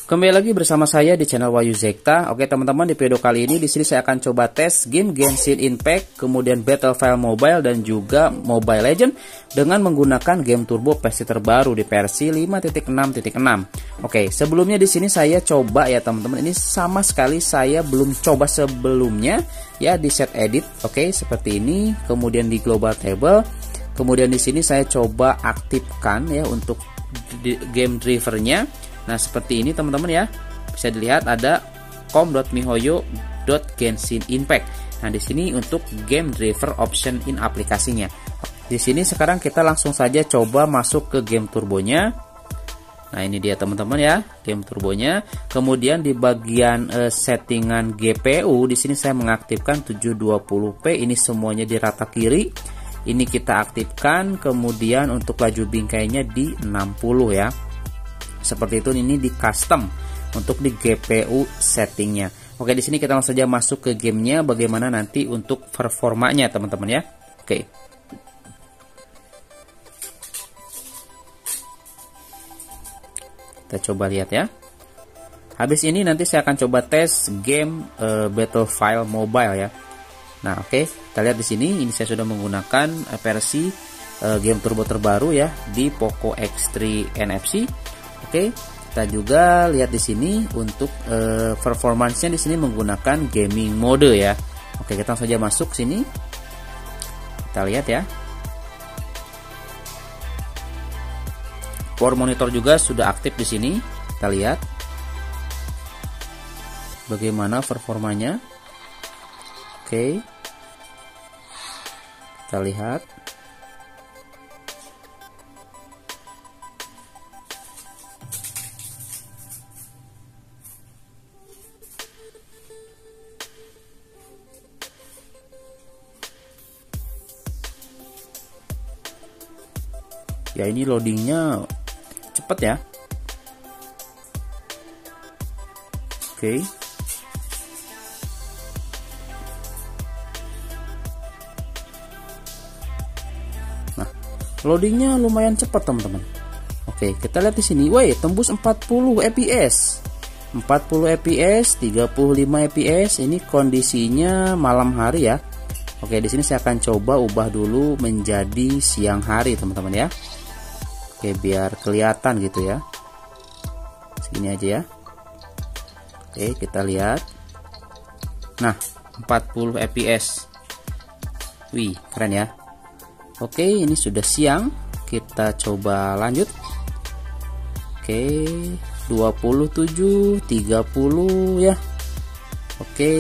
Kembali lagi bersama saya di channel Wahyu Zekta. Oke teman-teman, di video kali ini di sini saya akan coba tes game Genshin Impact, kemudian Battlefield Mobile dan juga Mobile Legends dengan menggunakan game turbo versi terbaru di versi 5.6.6. Oke, sebelumnya di sini saya coba ya teman-teman. Ini sama sekali saya belum coba sebelumnya ya di set edit. Oke, seperti ini. Kemudian di global table. Kemudian di sini saya coba aktifkan ya untuk game drivernya. Nah seperti ini teman-teman ya, bisa dilihat ada com.mihoyo.genshin impact. Nah di sini untuk game driver option in aplikasinya. Di sini sekarang kita langsung saja coba masuk ke game turbonya. Nah ini dia teman-teman ya, game turbonya. Kemudian di bagian settingan GPU di sini saya mengaktifkan 720p. Ini semuanya di rata kiri. Ini kita aktifkan. Kemudian untuk laju bingkainya di 60 ya. Seperti itu, ini di custom untuk di GPU settingnya. Oke, di sini kita langsung saja masuk ke gamenya, bagaimana nanti untuk performanya teman-teman ya. Oke. Kita coba lihat ya. Habis ini nanti saya akan coba tes game Battlefield Mobile ya. Nah, oke, kita lihat di sini. Ini saya sudah menggunakan versi game turbo terbaru ya di Poco X3 NFC. Oke, kita juga lihat di sini untuk performance-nya di sini menggunakan gaming mode ya. Oke, kita langsung saja masuk sini. Kita lihat ya. Power monitor juga sudah aktif di sini. Kita lihat bagaimana performanya. Oke. Kita lihat. Ya ini loadingnya cepet ya. Oke. Nah, loadingnya lumayan cepat teman-teman. Oke, kita lihat di sini. Woi, tembus 40 fps. 40 fps, 35 fps. Ini kondisinya malam hari ya. Oke, di sini saya akan coba ubah dulu menjadi siang hari teman-teman ya. Oke, biar kelihatan gitu ya. Segini aja ya. Oke, kita lihat. Nah, 40 fps. Wih, keren ya. Oke, ini sudah siang. Kita coba lanjut. Oke, 27, 30 ya. Oke.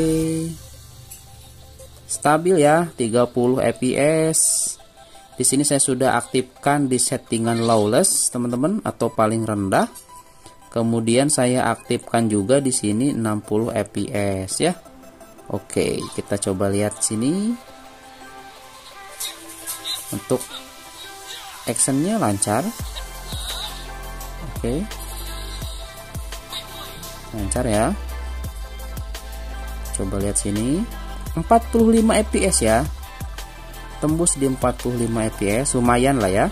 Stabil ya, 30 fps. Di sini saya sudah aktifkan di settingan lawless, teman-teman, atau paling rendah. Kemudian saya aktifkan juga di sini 60 fps ya. Oke, kita coba lihat sini. Untuk actionnya lancar. Oke. Lancar ya. Coba lihat sini. 45 fps ya. Tembus di 45 fps, lumayan lah ya.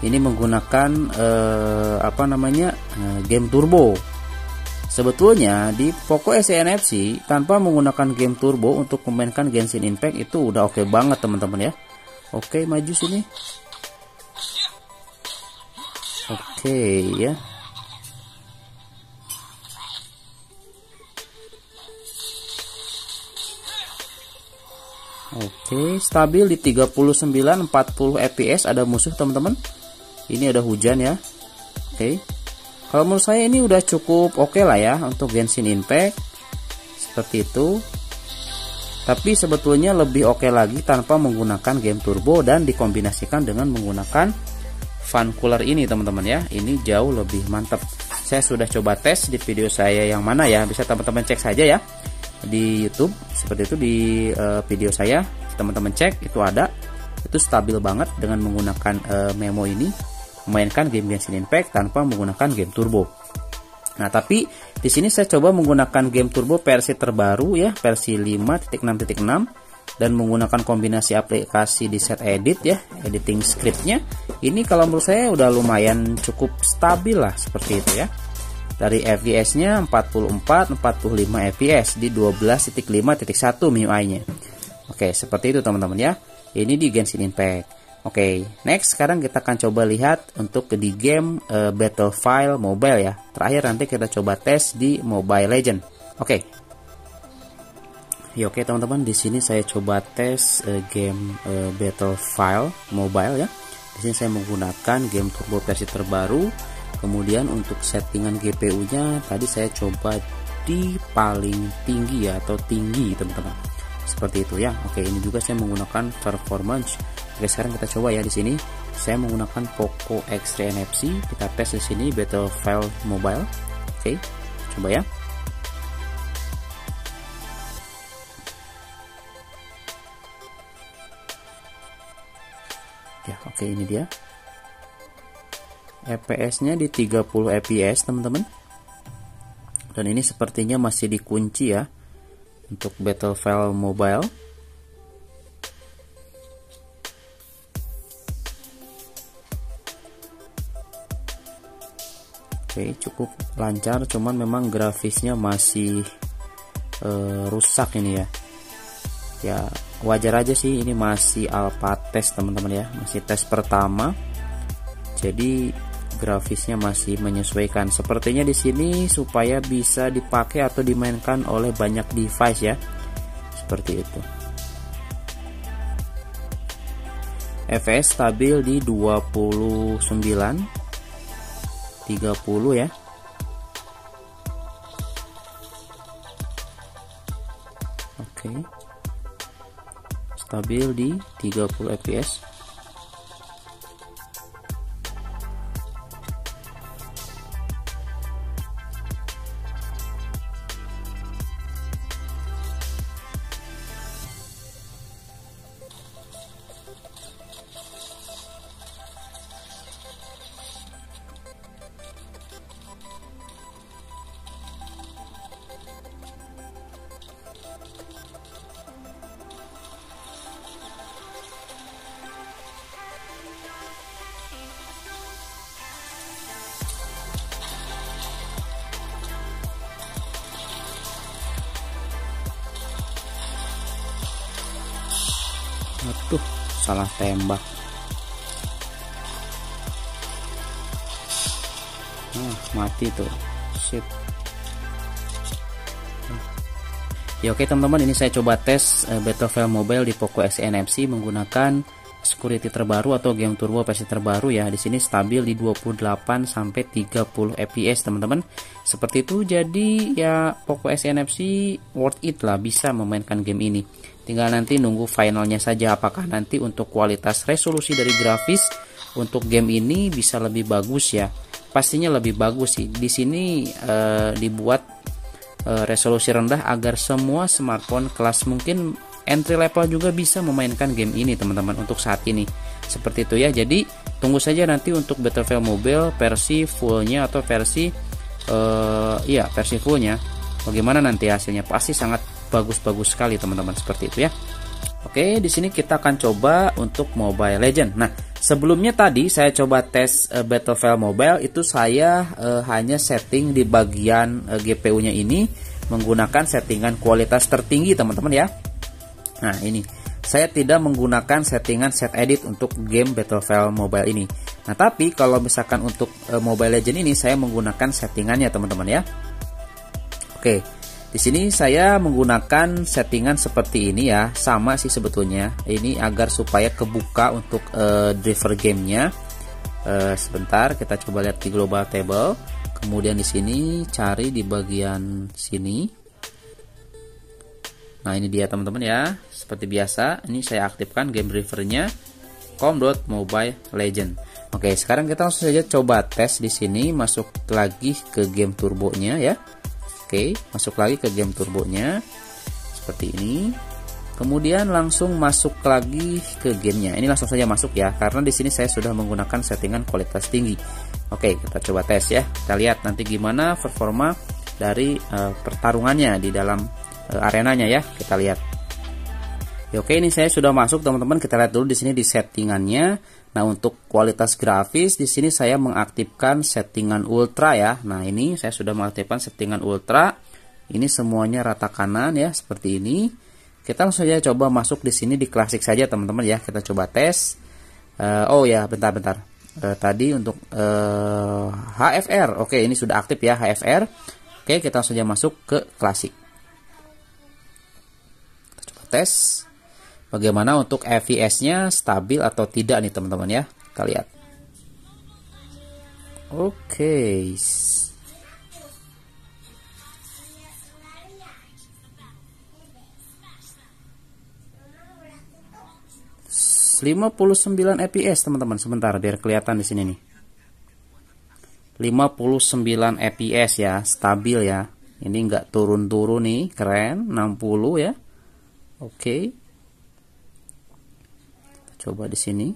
Ini menggunakan game turbo. Sebetulnya di Poco X3 NFC tanpa menggunakan game turbo untuk memainkan Genshin Impact itu udah oke banget teman-teman ya. Oke, maju sini. Oke ya. Oke, stabil di 39-40 fps. Ada musuh teman-teman. Ini ada hujan ya. Oke. Kalau menurut saya ini udah cukup oke lah ya untuk Genshin Impact. Seperti itu. Tapi sebetulnya lebih oke lagi tanpa menggunakan game turbo dan dikombinasikan dengan menggunakan fan cooler ini teman-teman ya. Ini jauh lebih mantap. Saya sudah coba tes di video saya yang mana ya. Bisa teman-teman cek saja ya. Di YouTube seperti itu, di video saya teman-teman cek itu ada. Itu stabil banget dengan menggunakan Memo ini, memainkan game Genshin Impact tanpa menggunakan game turbo. Nah, tapi di sini saya coba menggunakan game turbo versi terbaru ya, versi 5.6.6. dan menggunakan kombinasi aplikasi di set edit ya, editing scriptnya, ini kalau menurut saya udah lumayan cukup stabil lah seperti itu ya. Dari FPS nya 44-45 FPS di 12.5.1 MIUI nya. Oke, seperti itu teman-teman ya. Ini di Genshin Impact. Oke, next sekarang kita akan coba lihat untuk di game Battlefield Mobile ya. Terakhir nanti kita coba tes di Mobile Legend. Oke. Ya oke teman-teman, di sini saya coba tes game Battlefield Mobile ya. Di sini saya menggunakan game turbo versi terbaru. Kemudian untuk settingan GPU-nya tadi saya coba di paling tinggi ya, atau tinggi teman-teman. Seperti itu ya. Oke, ini juga saya menggunakan performance. Oke, sekarang kita coba ya. Di sini saya menggunakan Poco X3 NFC. Kita tes di sini Battlefield Mobile. Oke, coba ya. Ya, oke, ini dia. FPS-nya di 30 FPS, teman-teman. Dan ini sepertinya masih dikunci ya untuk Battlefield Mobile. Oke, cukup lancar, cuman memang grafisnya masih rusak ini ya. Ya, wajar aja sih, ini masih alpha test teman-teman ya, masih tes pertama. Jadi grafisnya masih menyesuaikan. Sepertinya di sini supaya bisa dipakai atau dimainkan oleh banyak device ya. Seperti itu. FPS stabil di 29 30 ya. Oke. Stabil di 30 fps. Aduh, salah tembak. Mati tuh. Shit. Ya oke teman-teman, ini saya coba tes Battlefield Mobile di Poco X3 NFC menggunakan security terbaru atau game turbo versi terbaru ya. Di sini stabil di 28 sampai 30 fps teman-teman. Seperti itu, jadi ya Poco X3 NFC worth it lah, bisa memainkan game ini. Tinggal nanti nunggu finalnya saja, apakah nanti untuk kualitas resolusi dari grafis untuk game ini bisa lebih bagus ya. Pastinya lebih bagus sih. Di sini dibuat resolusi rendah agar semua smartphone kelas mungkin entry level juga bisa memainkan game ini teman-teman untuk saat ini. Seperti itu ya. Jadi tunggu saja nanti untuk Battlefield Mobile versi fullnya atau versi versi fullnya. Bagaimana nanti hasilnya? Pasti sangat bagus-bagus sekali teman-teman, seperti itu ya. Oke, di sini kita akan coba untuk Mobile Legend. Nah, sebelumnya tadi saya coba tes Battlefield Mobile, itu saya hanya setting di bagian GPU-nya ini menggunakan settingan kualitas tertinggi teman-teman ya. Nah, ini saya tidak menggunakan settingan set edit untuk game Battlefield Mobile ini. Nah, tapi kalau misalkan untuk Mobile Legend ini saya menggunakan settingannya teman-teman ya. Oke. Di sini saya menggunakan settingan seperti ini ya, sama sih sebetulnya. Ini agar supaya kebuka untuk driver gamenya. Sebentar, kita coba lihat di global table. Kemudian di sini cari di bagian sini. Nah ini dia teman-teman ya, seperti biasa. Ini saya aktifkan game drivernya com.mobile legend. Oke, sekarang kita langsung saja coba tes di sini. Masuk lagi ke game turbonya ya. Oke, masuk lagi ke game turbonya seperti ini. Kemudian langsung masuk lagi ke gamenya. Ini langsung saja masuk ya, karena di sini saya sudah menggunakan settingan kualitas tinggi. Oke, kita coba tes ya. Kita lihat nanti gimana performa dari pertarungannya di dalam arenanya ya. Kita lihat. Ya, oke, ini saya sudah masuk teman-teman. Kita lihat dulu di sini di settingannya. Nah, untuk kualitas grafis di sini saya mengaktifkan settingan ultra ya. Nah, ini saya sudah mengaktifkan settingan ultra. Ini semuanya rata kanan ya, seperti ini. Kita langsung saja coba masuk di sini di klasik saja teman-teman ya. Kita coba tes. Oh ya, bentar. Tadi untuk HFR. Oke, ini sudah aktif ya HFR. Oke, kita langsung saja masuk ke klasik. Kita coba tes. Bagaimana untuk FPS-nya stabil atau tidak nih teman-teman ya. Kita lihat. Oke. 59 fps teman-teman. Sebentar biar kelihatan di sini nih. 59 fps ya, stabil ya. Ini enggak turun-turun nih, keren. 60 ya. Oke. Coba di sini.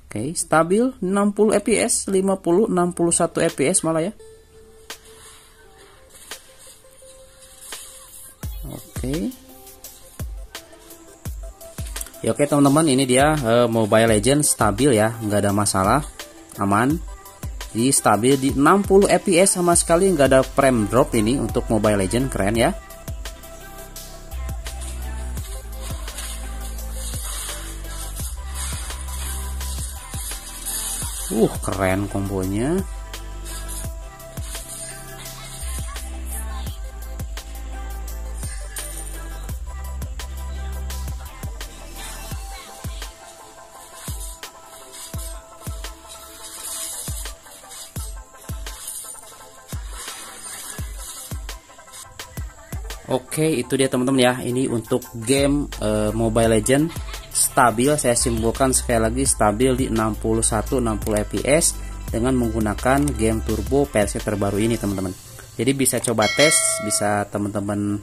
Oke, stabil 60 fps, 50, 61 fps malah ya. Oke. Ya, oke teman-teman, ini dia Mobile Legends stabil ya, nggak ada masalah, aman. Jadi stabil di 60 fps sama sekali, nggak ada frame drop ini untuk Mobile Legends, keren ya. Keren kombonya. Oke, itu dia teman-teman ya. Ini untuk game Mobile Legends stabil. Saya simpulkan sekali lagi, stabil di 61-60 fps dengan menggunakan game turbo versi terbaru ini teman-teman. Jadi bisa coba tes, bisa teman-teman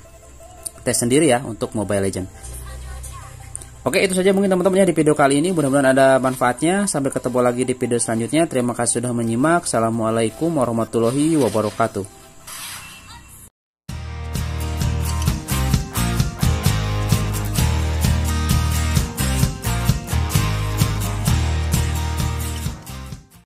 tes sendiri ya untuk Mobile Legends. Oke, itu saja mungkin teman-teman ya di video kali ini. Mudah-mudahan ada manfaatnya. Sampai ketemu lagi di video selanjutnya. Terima kasih sudah menyimak. Assalamualaikum warahmatullahi wabarakatuh.